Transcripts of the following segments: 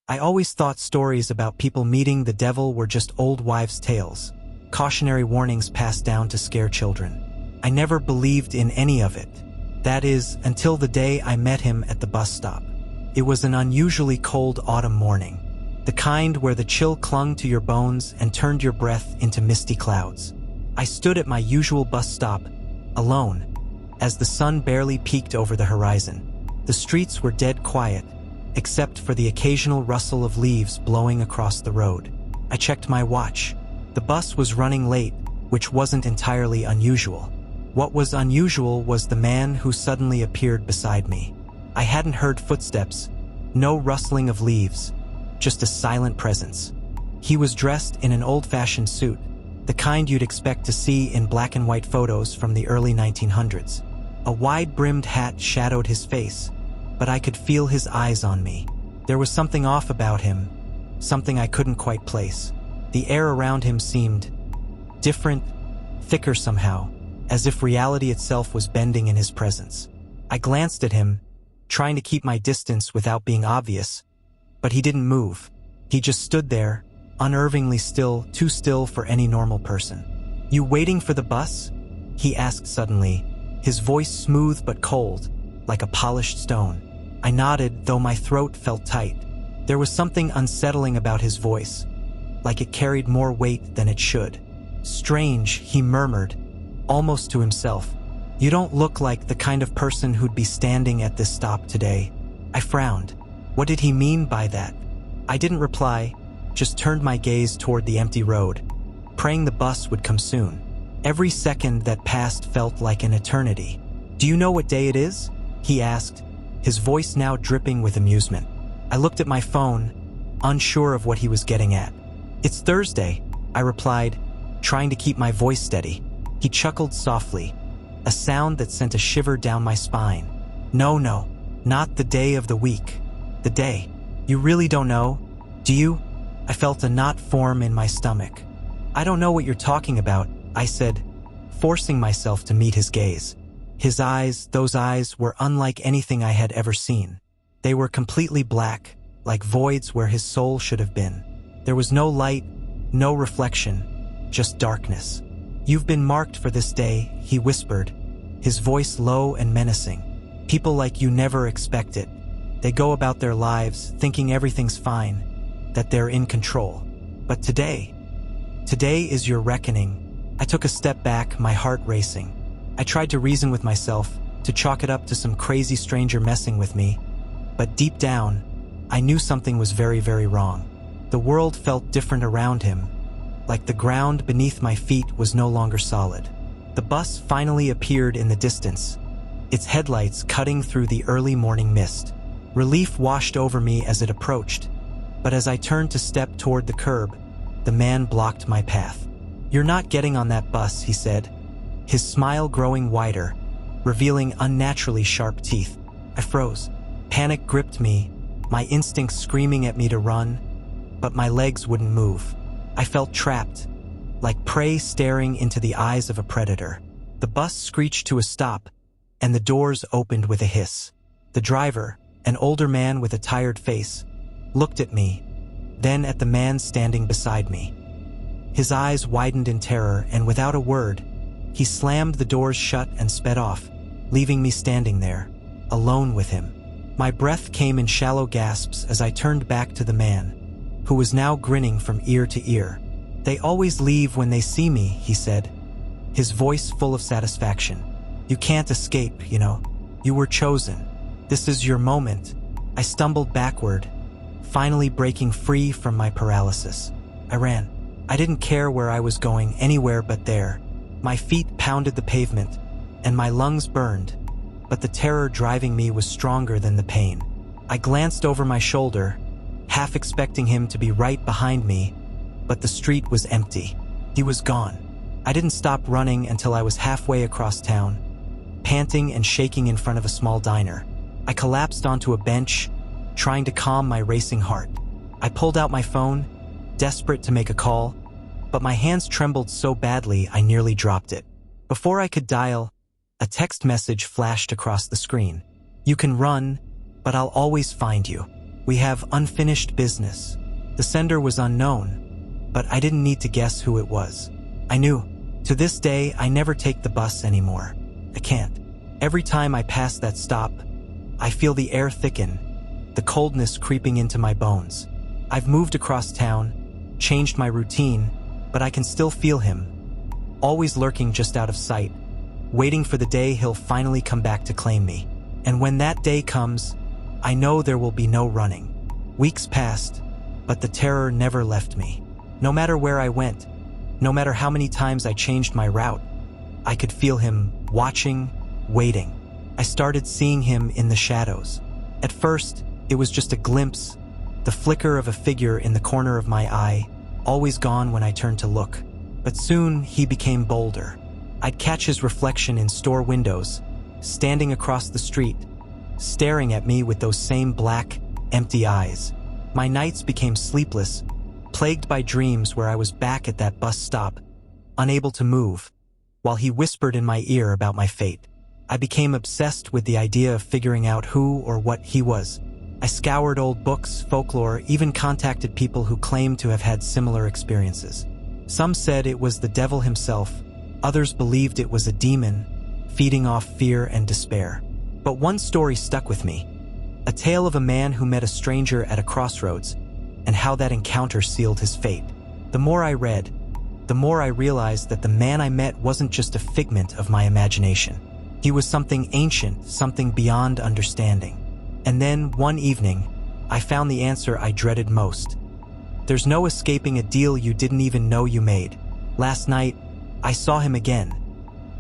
I always thought stories about people meeting the devil were just old wives' tales, cautionary warnings passed down to scare children. I never believed in any of it. That is, until the day I met him at the bus stop. It was an unusually cold autumn morning, the kind where the chill clung to your bones and turned your breath into misty clouds. I stood at my usual bus stop, alone, as the sun barely peeked over the horizon. The streets were dead quiet, except for the occasional rustle of leaves blowing across the road. I checked my watch. The bus was running late, which wasn't entirely unusual. What was unusual was the man who suddenly appeared beside me. I hadn't heard footsteps, no rustling of leaves, just a silent presence. He was dressed in an old-fashioned suit, the kind you'd expect to see in black and white photos from the early 1900s. A wide-brimmed hat shadowed his face, but I could feel his eyes on me. There was something off about him, something I couldn't quite place. The air around him seemed different, thicker somehow, as if reality itself was bending in his presence. I glanced at him, trying to keep my distance without being obvious, but he didn't move. He just stood there, unnervingly still, too still for any normal person. "You waiting for the bus?" he asked suddenly, his voice smooth but cold, like a polished stone. I nodded, though my throat felt tight. There was something unsettling about his voice, like it carried more weight than it should. "Strange," he murmured, almost to himself. "You don't look like the kind of person who'd be standing at this stop today." I frowned. What did he mean by that? I didn't reply, just turned my gaze toward the empty road, praying the bus would come soon. Every second that passed felt like an eternity. "Do you know what day it is?" he asked, his voice now dripping with amusement. I looked at my phone, unsure of what he was getting at. "It's Thursday," I replied, trying to keep my voice steady. He chuckled softly, a sound that sent a shiver down my spine. No, not the day of the week. The day. You really don't know? Do you?" I felt a knot form in my stomach. "I don't know what you're talking about," I said, forcing myself to meet his gaze. His eyes, those eyes, were unlike anything I had ever seen. They were completely black, like voids where his soul should have been. There was no light, no reflection, just darkness. "You've been marked for this day," he whispered, his voice low and menacing. "People like you never expect it. They go about their lives thinking everything's fine, that they're in control. But today is your reckoning." I took a step back, my heart racing. I tried to reason with myself, to chalk it up to some crazy stranger messing with me. But deep down, I knew something was very, very wrong. The world felt different around him, like the ground beneath my feet was no longer solid. The bus finally appeared in the distance, its headlights cutting through the early morning mist. Relief washed over me as it approached, but as I turned to step toward the curb, the man blocked my path. "You're not getting on that bus," he said, his smile growing wider, revealing unnaturally sharp teeth. I froze. Panic gripped me, my instincts screaming at me to run, but my legs wouldn't move. I felt trapped, like prey staring into the eyes of a predator. The bus screeched to a stop, and the doors opened with a hiss. The driver, an older man with a tired face, looked at me, then at the man standing beside me. His eyes widened in terror, and without a word, he slammed the doors shut and sped off, leaving me standing there, alone with him. My breath came in shallow gasps as I turned back to the man, who was now grinning from ear to ear. "They always leave when they see me," he said, his voice full of satisfaction. "You can't escape, you know. You were chosen. This is your moment." I stumbled backward, finally breaking free from my paralysis. I ran. I didn't care where I was going, anywhere but there. My feet pounded the pavement, and my lungs burned, but the terror driving me was stronger than the pain. I glanced over my shoulder, half expecting him to be right behind me, but the street was empty. He was gone. I didn't stop running until I was halfway across town, panting and shaking in front of a small diner. I collapsed onto a bench, trying to calm my racing heart. I pulled out my phone, desperate to make a call, but my hands trembled so badly I nearly dropped it. Before I could dial, a text message flashed across the screen. "You can run, but I'll always find you." We have unfinished business. The sender was unknown, but I didn't need to guess who it was. I knew. To this day, I never take the bus anymore. I can't. Every time I pass that stop, I feel the air thicken, the coldness creeping into my bones. I've moved across town, changed my routine, but I can still feel him, always lurking just out of sight, waiting for the day he'll finally come back to claim me. And when that day comes, I know there will be no running. Weeks passed, but the terror never left me. No matter where I went, no matter how many times I changed my route, I could feel him watching, waiting. I started seeing him in the shadows. At first, it was just a glimpse, the flicker of a figure in the corner of my eye, always gone when I turned to look. But soon, he became bolder. I'd catch his reflection in store windows, standing across the street, staring at me with those same black, empty eyes. My nights became sleepless, plagued by dreams where I was back at that bus stop, unable to move, while he whispered in my ear about my fate. I became obsessed with the idea of figuring out who or what he was. I scoured old books, folklore, even contacted people who claimed to have had similar experiences. Some said it was the devil himself, others believed it was a demon, feeding off fear and despair. But one story stuck with me, a tale of a man who met a stranger at a crossroads, and how that encounter sealed his fate. The more I read, the more I realized that the man I met wasn't just a figment of my imagination. He was something ancient, something beyond understanding. And then, one evening, I found the answer I dreaded most. There's no escaping a deal you didn't even know you made. Last night, I saw him again.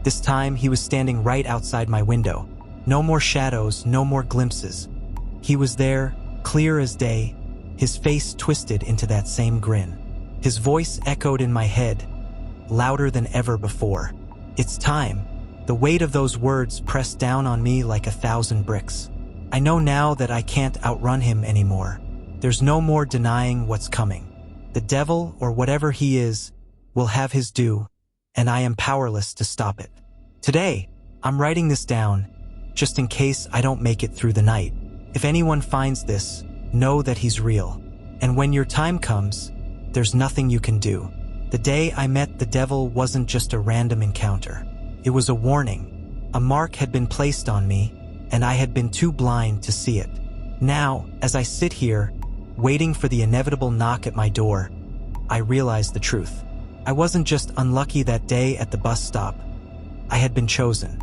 This time, he was standing right outside my window. No more shadows, no more glimpses. He was there, clear as day, his face twisted into that same grin. His voice echoed in my head, louder than ever before. It's time. The weight of those words pressed down on me like 1,000 bricks. I know now that I can't outrun him anymore. There's no more denying what's coming. The devil, or whatever he is, will have his due, and I am powerless to stop it. Today, I'm writing this down, just in case I don't make it through the night. If anyone finds this, know that he's real. And when your time comes, there's nothing you can do. The day I met the devil wasn't just a random encounter. It was a warning. A mark had been placed on me, and I had been too blind to see it. Now, as I sit here, waiting for the inevitable knock at my door, I realize the truth. I wasn't just unlucky that day at the bus stop. I had been chosen.